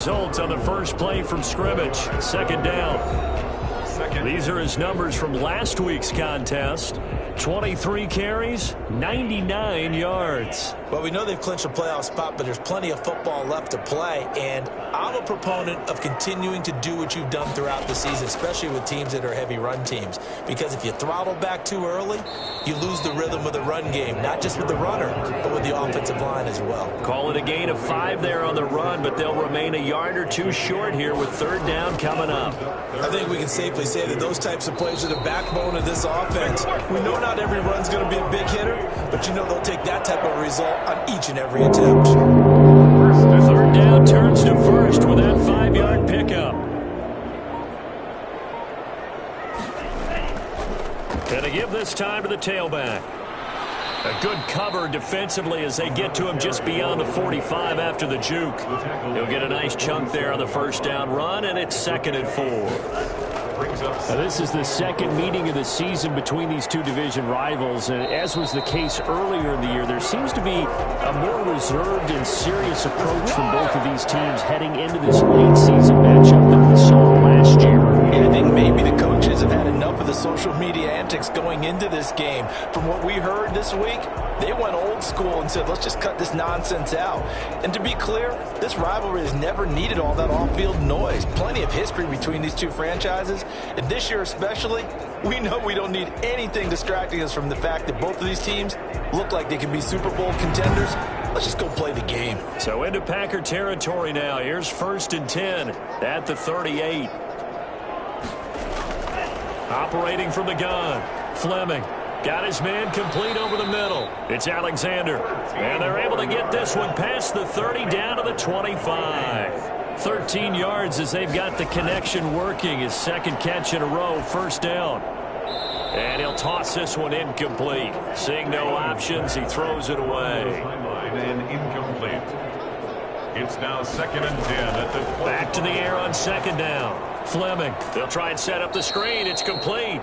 Results on the first play from scrimmage. Second down. These are his numbers from last week's contest. 23 carries, 99 yards. Well, we know they've clinched a playoff spot, but there's plenty of football left to play. And I'm a proponent of continuing to do what you've done throughout the season, especially with teams that are heavy run teams. Because if you throttle back too early, you lose the rhythm of the run game, not just with the runner, but with the offensive line as well. Call it a gain of 5 there on the run, but they'll remain a yard or two short here with third down coming up. I think we can safely say that those types of plays are the backbone of this offense. We know not every run's going to be a big hitter, but you know they'll take that type of result on each and every attempt. Third down turns to first with that 5-yard pickup. And to give this time to the tailback. A good cover defensively as they get to him just beyond the 45 after the juke. He'll get a nice chunk there on the first down run, and it's 2nd and 4. Now, this is the second meeting of the season between these two division rivals, and as was the case earlier in the year, there seems to be a more reserved and serious approach from both of these teams heading into this late season matchup than we saw last year. Yeah, I think maybe the coaches have had enough of the social media antics going into this game. From what we heard this week, they went old school and said, let's just cut this nonsense out. And to be clear, this rivalry has never needed all that off-field noise. Plenty of history between these two franchises. And this year especially, we know we don't need anything distracting us from the fact that both of these teams look like they can be Super Bowl contenders. Let's just go play the game. So into Packer territory now. Here's 1st and 10 at the 38. Operating from the gun, Fleming. Got his man complete over the middle. It's Alexander. And they're able to get this one past the 30 down to the 25. 13 yards as they've got the connection working. His second catch in a row, first down. And he'll toss this one incomplete. Seeing no options, he throws it away. And incomplete. It's now 2nd and 10 at the 20. Back to the air on 2nd down. Fleming. They'll try and set up the screen. It's complete.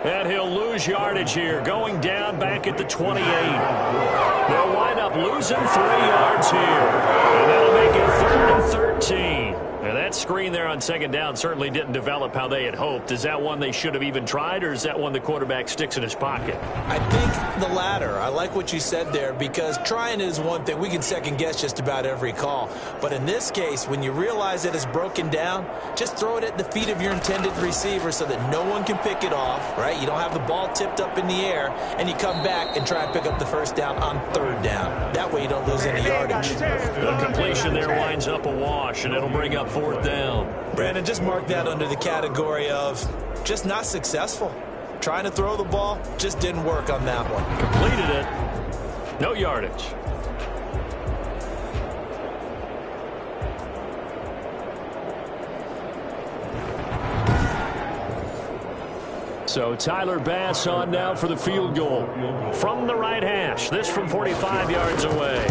And he'll lose yardage here, going down back at the 28. They'll wind up losing 3 yards here. And that'll make it 3rd and 13. And that screen there on 2nd down certainly didn't develop how they had hoped. Is that one they should have even tried, or is that one the quarterback sticks in his pocket? I think the latter. I like what you said there, because trying is one thing. We can second-guess just about every call. But in this case, when you realize that it's broken down, just throw it at the feet of your intended receiver so that no one can pick it off, right? You don't have the ball tipped up in the air, and you come back and try and pick up the first down on 3rd down. That way you don't lose any yardage. The completion there winds up a wash, and it'll bring up 4th down. Brandon, just mark that under the category of just not successful. Trying to throw the ball just didn't work on that one. Completed it. No yardage. So Tyler Bass on now for the field goal. From the right hash. This from 45 yards away.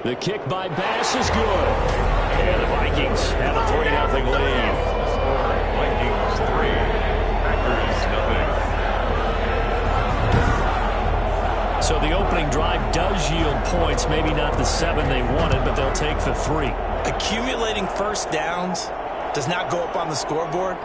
The kick by Bass is good. And the Vikings have a 3-0 lead. Vikings 3, Packers 0. So the opening drive does yield points. Maybe not the 7 they wanted, but they'll take the 3. Accumulating first downs does not go up on the scoreboard,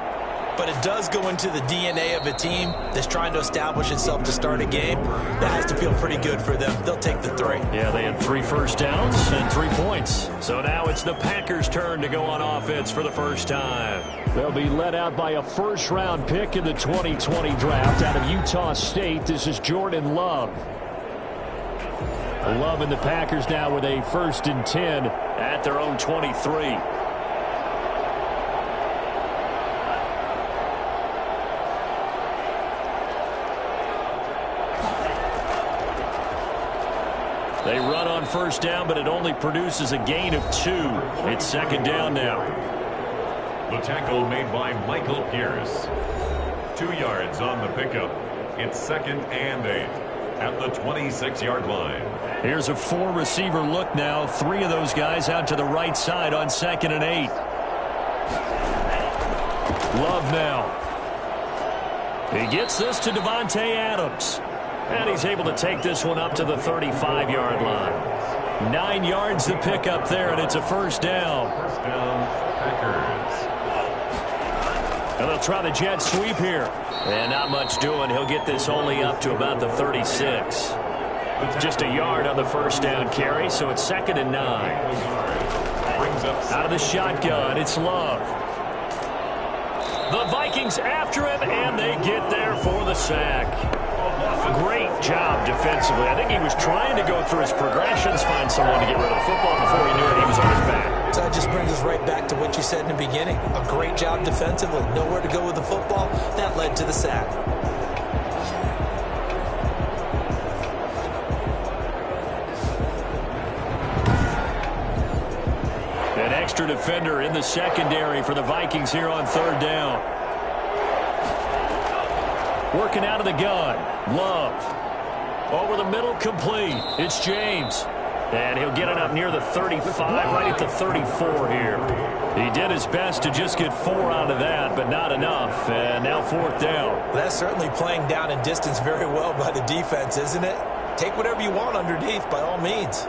but it does go into the DNA of a team that's trying to establish itself to start a game. That has to feel pretty good for them. They'll take the 3. Yeah, they had 3 first downs and 3 points. So now it's the Packers' turn to go on offense for the first time. They'll be led out by a first-round pick in the 2020 draft out of Utah State. This is Jordan Love. Love and the Packers now with a 1st and 10 at their own 23. They run on first down, but it only produces a gain of 2. It's 2nd down now. The tackle made by Michael Pierce. 2 yards on the pickup. It's 2nd and 8 at the 26-yard line. Here's a 4-receiver look now. 3 of those guys out to the right side on 2nd and 8. Love now. He gets this to Devontae Adams. And he's able to take this one up to the 35-yard line. 9 yards to pick up there, and it's a first down. First down, Packers. And they'll try the jet sweep here. And not much doing. He'll get this only up to about the 36. Just a yard on the first down carry, so it's 2nd and 9. Out of the shotgun, it's Love. The Vikings after him, and they get there for the sack. Great job defensively. I think he was trying to go through his progressions, find someone to get rid of the football before he knew it. He was on his back. So that just brings us right back to what you said in the beginning. A great job defensively. Nowhere to go with the football. That led to the sack. An extra defender in the secondary for the Vikings here on 3rd down. Working out of the gun. Love. Over the middle, complete. It's James. And he'll get it up near the 35, right at the 34 here. He did his best to just get 4 out of that, but not enough. And now 4th down. That's certainly playing down in distance very well by the defense, isn't it? Take whatever you want underneath, by all means.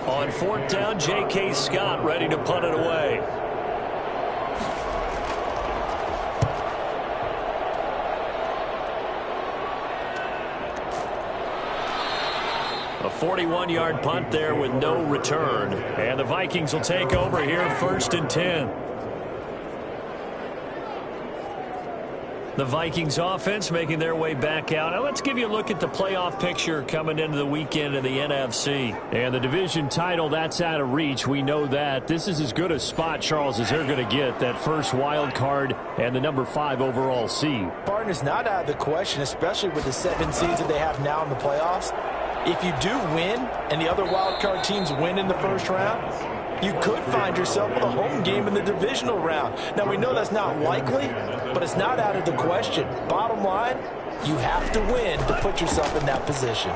On 4th down, J.K. Scott ready to punt it away. A 41-yard punt there with no return. And the Vikings will take over here, 1st and 10. The Vikings offense making their way back out. Now let's give you a look at the playoff picture coming into the weekend in the NFC. And the division title, that's out of reach. We know that. This is as good a spot, Charles, as they're going to get. That first wild card and the number 5 overall seed. Partner's not out of the question, especially with the 7 seeds that they have now in the playoffs. If you do win and the other wild card teams win in the first round, you could find yourself with a home game in the divisional round. Now, we know that's not likely, but it's not out of the question. Bottom line, you have to win to put yourself in that position.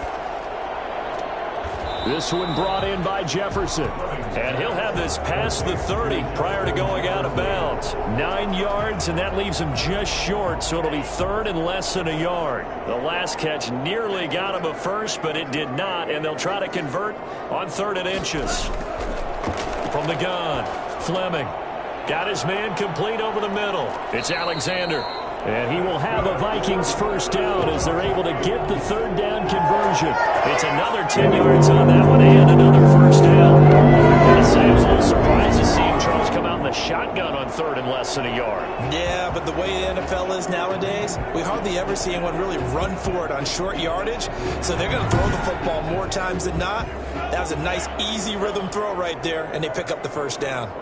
This one brought in by Jefferson. And he'll have this past the 30 prior to going out of bounds. 9 yards, and that leaves him just short, so it'll be 3rd and less than a yard. The last catch nearly got him a first, but it did not, and they'll try to convert on 3rd and inches. From the gun, Fleming got his man complete over the middle. It's Alexander. And he will have a Vikings first down as they're able to get the 3rd down conversion. It's another 10 yards on that one and another first down. Gotta say, I was a little surprised to see Charles come out in the shotgun on 3rd and less than a yard. Yeah, but the way the NFL is nowadays, we hardly ever see anyone really run for it on short yardage. So they're going to throw the football more times than not. That was a nice, easy rhythm throw right there, and they pick up the first down.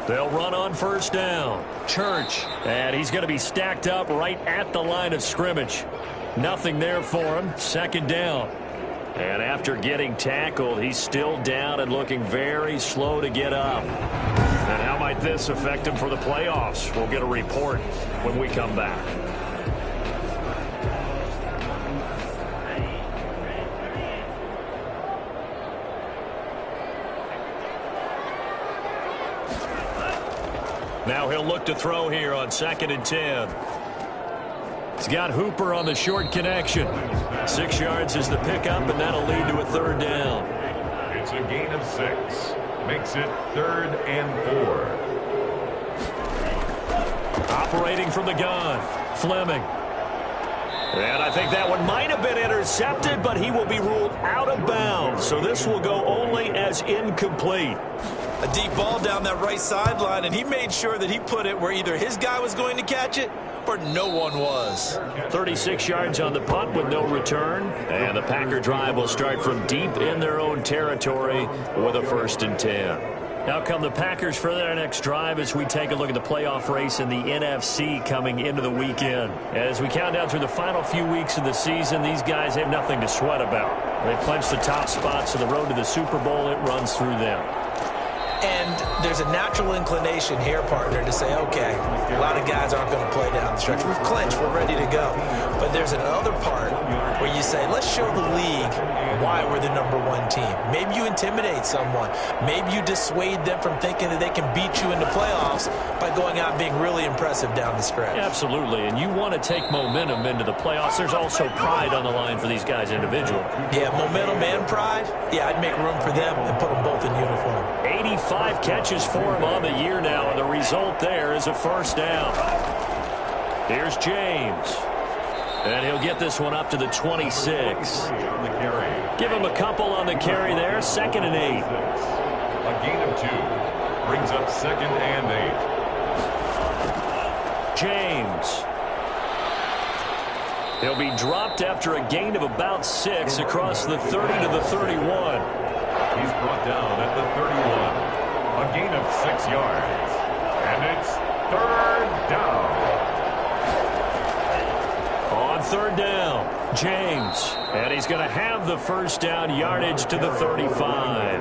They'll run on first down. Church. And he's going to be stacked up right at the line of scrimmage. Nothing there for him. 2nd down. And after getting tackled, he's still down and looking very slow to get up. And how might this affect him for the playoffs? We'll get a report when we come back. Now he'll look to throw here on 2nd and 10. He's got Hooper on the short connection. 6 yards is the pickup, and that'll lead to a 3rd down. It's a gain of 6. Makes it 3rd and 4. Operating from the gun, Fleming. And I think that one might have been intercepted, but he will be ruled out of bounds. So this will go only as incomplete. A deep ball down that right sideline, and he made sure that he put it where either his guy was going to catch it or no one was. 36 yards on the punt with no return. And the Packer drive will start from deep in their own territory with a 1st and 10. Now come the Packers for their next drive as we take a look at the playoff race in the NFC coming into the weekend. As we count down through the final few weeks of the season, these guys have nothing to sweat about. They've clinched the top spots of the road to the Super Bowl. It runs through them. And there's a natural inclination here, partner, to say, okay, a lot of guys aren't going to play down the stretch. We've clinched. We're ready to go. But there's another part where you say, let's show the league why we're the #1 team. Maybe you intimidate someone. Maybe you dissuade them from thinking that they can beat you in the playoffs by going out and being really impressive down the stretch. Absolutely, and you want to take momentum into the playoffs. There's also pride on the line for these guys individually. Yeah, momentum and pride. Yeah, I'd make room for them and put them both in uniform. 85 catches for him on the year now, and the result there is a first down. Here's James. And he'll get this one up to the 26. Give him a couple on the carry there. 2nd and 8. A gain of 2 brings up 2nd and 8. James. He'll be dropped after a gain of about 6 across the 30 to the 31. He's brought down at the 31. A gain of 6 yards. And it's 3rd down. On 3rd down, James. And he's going to have the first down yardage to the 35.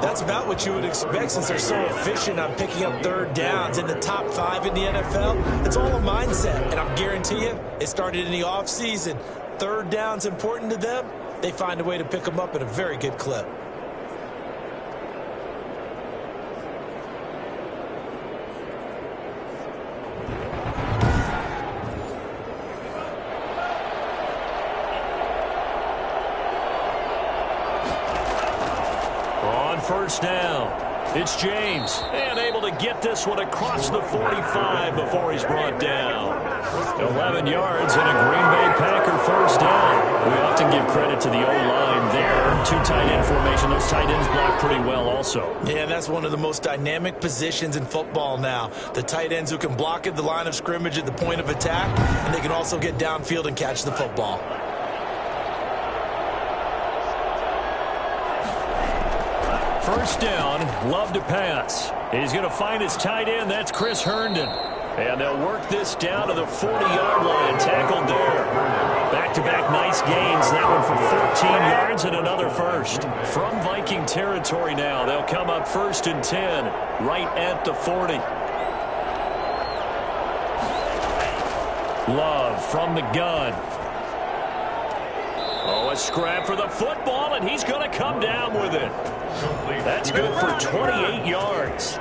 That's about what you would expect since they're so efficient on picking up 3rd downs in the top 5 in the NFL. It's all a mindset, and I guarantee you it started in the offseason. 3rd down's important to them. They find a way to pick them up at a very good clip. First down. It's James, and able to get this one across the 45 before he's brought down. 11 yards and a Green Bay Packer first down. We often give credit to the O-line there. 2 tight end formation. Those tight ends block pretty well also. Yeah, that's one of the most dynamic positions in football now. The tight ends who can block at the line of scrimmage at the point of attack, and they can also get downfield and catch the football. First down, love to pass. He's going to find his tight end. That's Chris Herndon. And they'll work this down to the 40-yard line. Tackled there. Back-to-back nice gains. That one for 14 yards and another first. From Viking territory now, they'll come up 1st and 10, right at the 40. Love from the gun. Oh, a scrap for the football, and he's going to come down with it. That's good for 28 yards.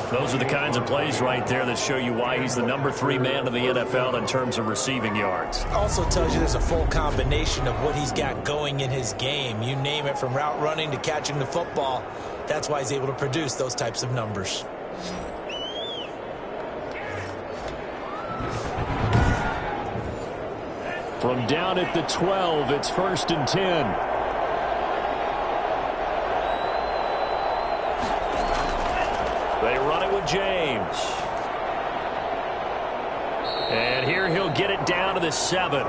Those are the kinds of plays right there that show you why he's the #3 man in the NFL in terms of receiving yards. Also tells you there's a full combination of what he's got going in his game. You name it, from route running to catching the football. That's why he's able to produce those types of numbers. From down at the 12, it's 1st and 10. They run it with James. And here he'll get it down to the 7.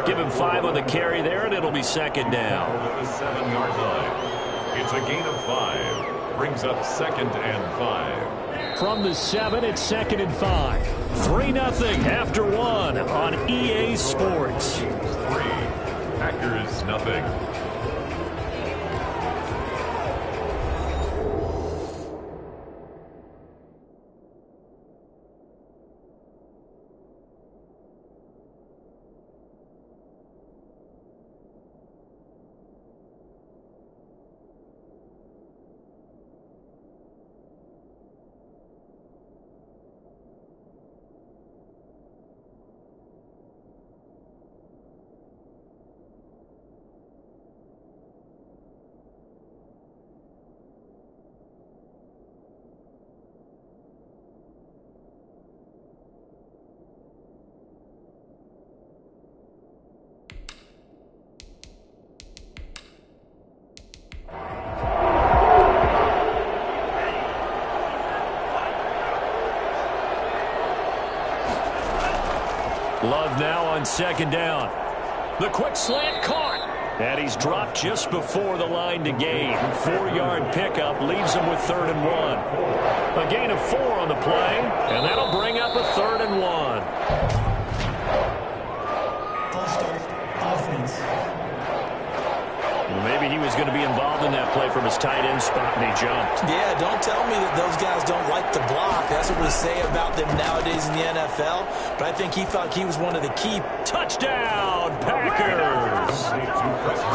Give him 5 on the carry there, and it'll be 2nd down. Over the 7-yard line. It's a gain of 5. Brings up 2nd and 5. From the 7, it's 2nd and 5. 3-0 after 1 on EA Sports. 3. Packers nothing. Love now on 2nd down. The quick slant caught. And he's dropped just before the line to gain. 4-yard pickup leaves him with 3rd and 1. A gain of 4 on the play, and that'll bring up a 3rd and 1. Maybe he was was going to be involved in that play from his tight end spot, and he jumped. Yeah, don't tell me that those guys don't like to block. That's what we say about them nowadays in the NFL. But I think he thought he was one of the key. Touchdown, Packers!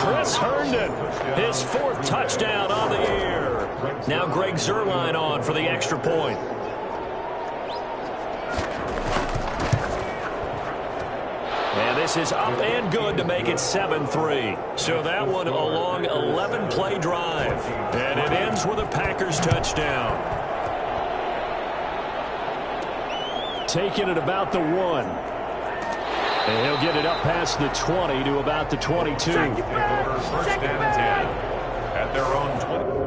Chris Herndon, his 4th touchdown on the year. Now Greg Zuerlein on for the extra point. And this is up and good to make it 7-3. So that one a long 11-play drive. And it ends with a Packers touchdown. Taking it about the 1. And he'll get it up past the 20 to about the 22. First and 10 at their own 20.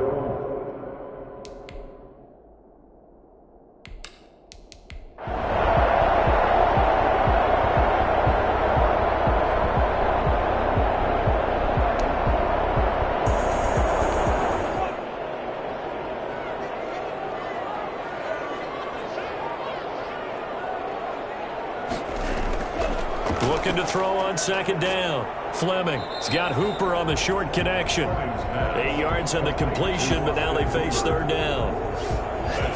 Looking to throw on 2nd down. Fleming has got Hooper on the short connection. 8 yards on the completion, but now they face 3rd down.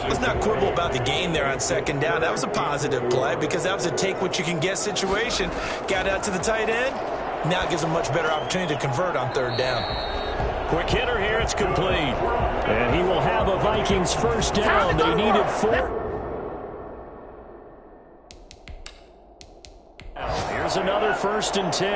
Let's not quibble about the gain there on 2nd down. That was a positive play because that was a take-what-you-can-get situation. Got out to the tight end. Now it gives a much better opportunity to convert on 3rd down. Quick hitter here. It's complete. And he will have a Vikings 1st down. They needed 4. Here's another 1st and 10.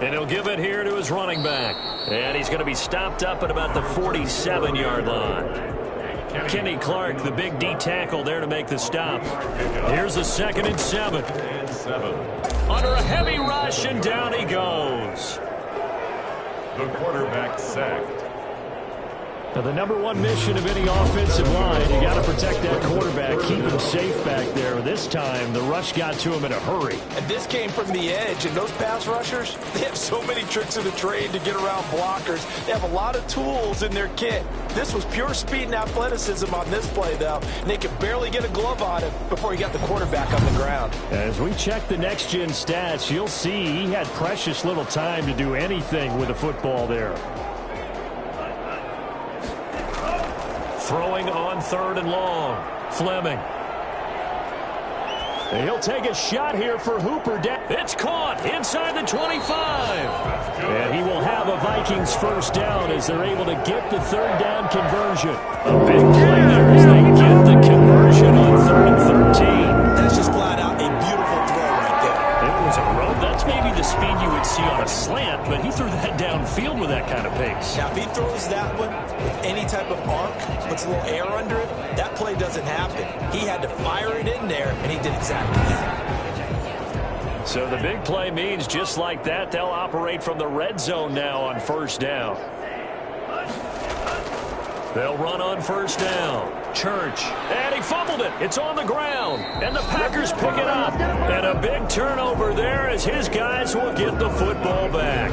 And he'll give it here to his running back. And he's going to be stopped up at about the 47-yard line. Kenny Clark, the big D tackle there to make the stop. Here's a 2nd and 7. Under a heavy rush, and down he goes. The quarterback sacked. Now, the number 1 mission of any offensive line, you got to protect that quarterback, keep him safe back there. This time, the rush got to him in a hurry. And this came from the edge, and those pass rushers, they have so many tricks of the trade to get around blockers. They have a lot of tools in their kit. This was pure speed and athleticism on this play, though, and they could barely get a glove on him before he got the quarterback on the ground. As we check the next-gen stats, you'll see he had precious little time to do anything with the football there. Throwing on 3rd and long. Fleming. And he'll take a shot here for Hooper. It's caught inside the 25. And he will have a Vikings 1st down as they're able to get the 3rd down conversion. A big play there as they get the conversion on 3rd and 13. That's just flat out a beautiful throw right there. It was a run. That's maybe the speed you would see on a slant, but he threw that downfield with that kind of pace. Now, if he throws that one with any type of arc, puts a little air under it, that play doesn't happen. He had to fire it in there, and he did exactly that. So the big play means just like that, they'll operate from the red zone now on 1st down. They'll run on 1st down. Church. And he fumbled it. It's on the ground. And the Packers pick it up. And a big turnover there as his guys will get the football back.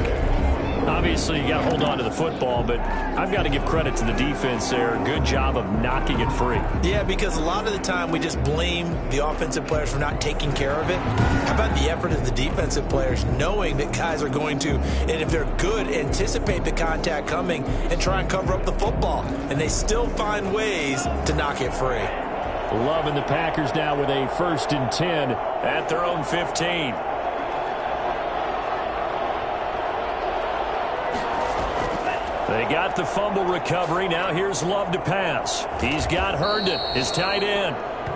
Obviously, you got to hold on to the football, but I've got to give credit to the defense there. Good job of knocking it free. Yeah, because a lot of the time we just blame the offensive players for not taking care of it. How about the effort of the defensive players knowing that guys are going to, and if they're good, anticipate the contact coming and try and cover up the football. And they still find ways to knock it free. Loving the Packers now with a 1st and 10 at their own 15. They got the fumble recovery. Now here's Love to pass. He's got Herndon, his tight end,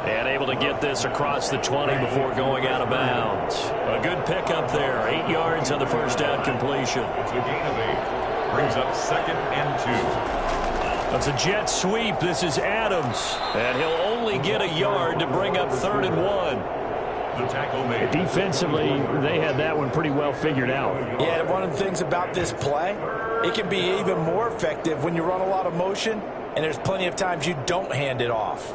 and able to get this across the 20 before going out of bounds. A good pickup there. 8 yards on the 1st down completion. It's a gain of 8. Brings up 2nd and 2. That's a jet sweep. This is Adams, and he'll only get a yard to bring up 3rd and 1. The tackle made. Defensively, they had that one pretty well figured out. Yeah, one of the things about this play, it can be even more effective when you run a lot of motion, and there's plenty of times you don't hand it off.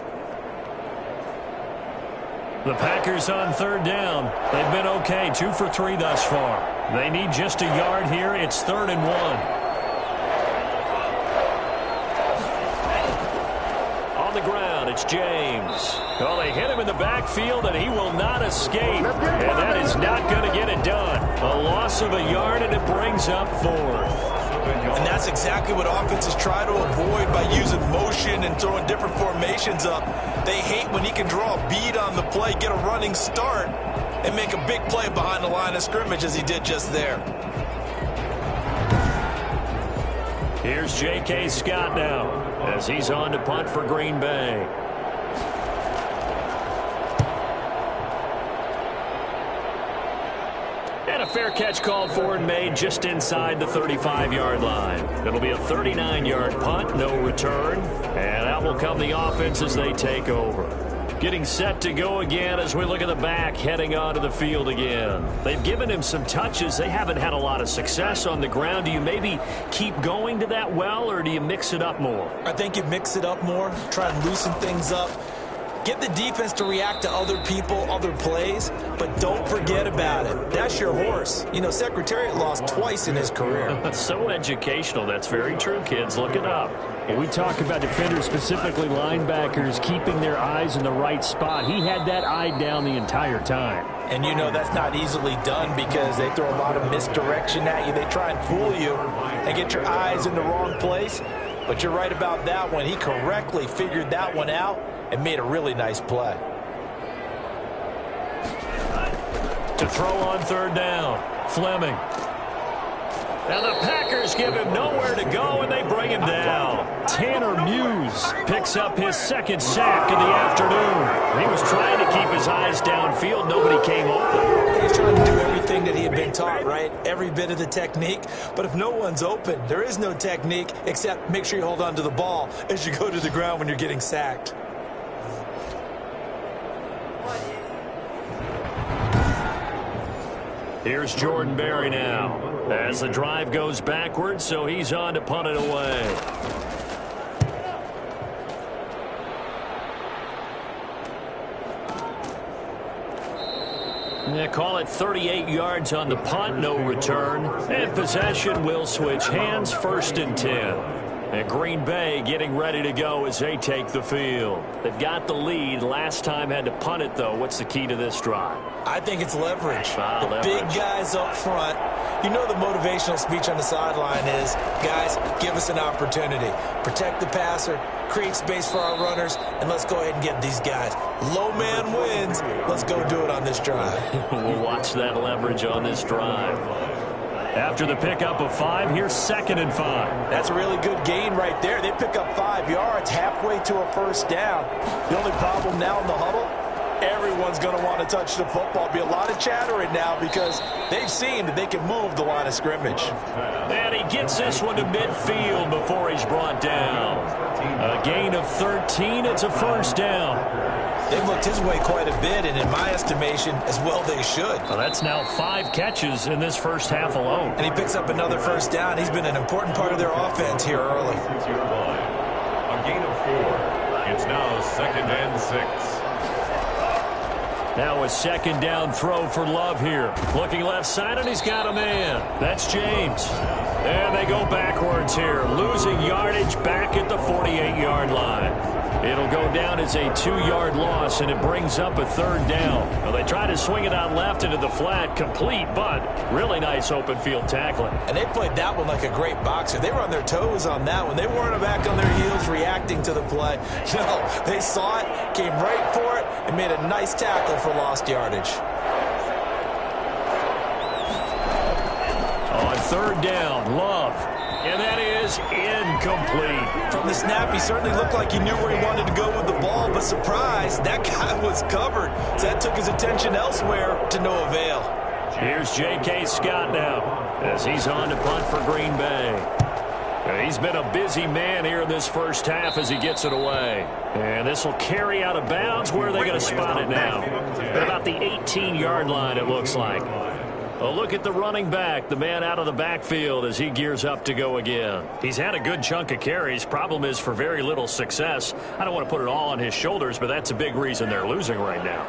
The Packers on 3rd down. They've been okay, 2 for 3 thus far. They need just a yard here. It's 3rd and 1. On the ground, it's James. Well, they hit him in the backfield, and he will not escape. And that is not going to get it done. A loss of a yard, and it brings up 4th. And that's exactly what offenses try to avoid by using motion and throwing different formations up. They hate when he can draw a bead on the play, get a running start, and make a big play behind the line of scrimmage as he did just there. Here's J.K. Scott now as he's on to punt for Green Bay. And a fair catch called for and made just inside the 35-yard line. It'll be a 39-yard punt, no return. And out will come the offense as they take over. Getting set to go again as we look at the back heading onto the field again. They've given him some touches. They haven't had a lot of success on the ground. Do you maybe keep going to that well, or do you mix it up more? I think you mix it up more, try and loosen things up. Get the defense to react to other people, other plays, but don't forget about it. That's your horse. You know, Secretariat lost twice in his career. So educational. That's very true, kids. Look it up. When we talk about defenders, specifically linebackers, keeping their eyes in the right spot. He had that eye down the entire time. And you know that's not easily done because they throw a lot of misdirection at you. They try and fool you and get your eyes in the wrong place. But you're right about that one. He correctly figured that one out and made a really nice play. To throw on 3rd down, Fleming. And the Packers give him nowhere to go, and they bring him down. Tanner Muse picks up his 2nd sack of the afternoon. He was trying to keep his eyes downfield. Nobody came open. He's trying to do everything that he had been taught, right? Every bit of the technique. But if no one's open, there is no technique except make sure you hold on to the ball as you go to the ground when you're getting sacked. Here's Jordan Berry now as the drive goes backwards, so he's on to punt it away. They call it 38 yards on the punt, no return. And possession will switch hands, 1st and 10. And Green Bay getting ready to go as they take the field. They've got the lead. Last time had to punt it, though. What's the key to this drive? I think it's leverage. The Leverage. big guys up front. You know the motivational speech on the sideline is, guys, give us an opportunity. Protect the passer, create space for our runners, and let's go ahead and get these guys. Low man wins. Let's go do it on this drive. We'll watch that leverage on this drive. After the pickup of 5, here's 2nd and 5. That's a really good gain right there. They pick up 5 yards halfway to a 1st down. The only problem now in the huddle, everyone's going to want to touch the football. Be a lot of chattering now because they've seen that they can move the line of scrimmage. And he gets this one to midfield before he's brought down. A gain of 13. It's a 1st down. They've looked his way quite a bit, and in my estimation, as well they should. Well, that's now 5 catches in this first half alone. And he picks up another 1st down. He's been an important part of their offense here early. A gain of 4. It's now 2nd and 6. Now a 2nd down throw for Love here. Looking left side, and he's got a man. That's James. And they go backwards here, losing yardage back at the 48-yard line. It'll go down as a 2-yard loss, and it brings up a 3rd down. Well, they try to swing it out left into the flat, complete, but really nice open field tackling. And they played that one like a great boxer. They were on their toes on that one. They weren't back on their heels reacting to the play. No, they saw it, came right for it, and made a nice tackle for lost yardage. On 3rd down, Love. And that is incomplete. From the snap, he certainly looked like he knew where he wanted to go with the ball, but surprise, that guy was covered. So that took his attention elsewhere to no avail. Here's J.K. Scott now as he's on to punt for Green Bay. He's been a busy man here in this first half as he gets it away. And this will carry out of bounds. Where are they going to spot it now? At about the 18-yard line, it looks like. A look at the running back, the man out of the backfield as he gears up to go again. He's had a good chunk of carries. Problem is for very little success. I don't want to put it all on his shoulders, but that's a big reason they're losing right now.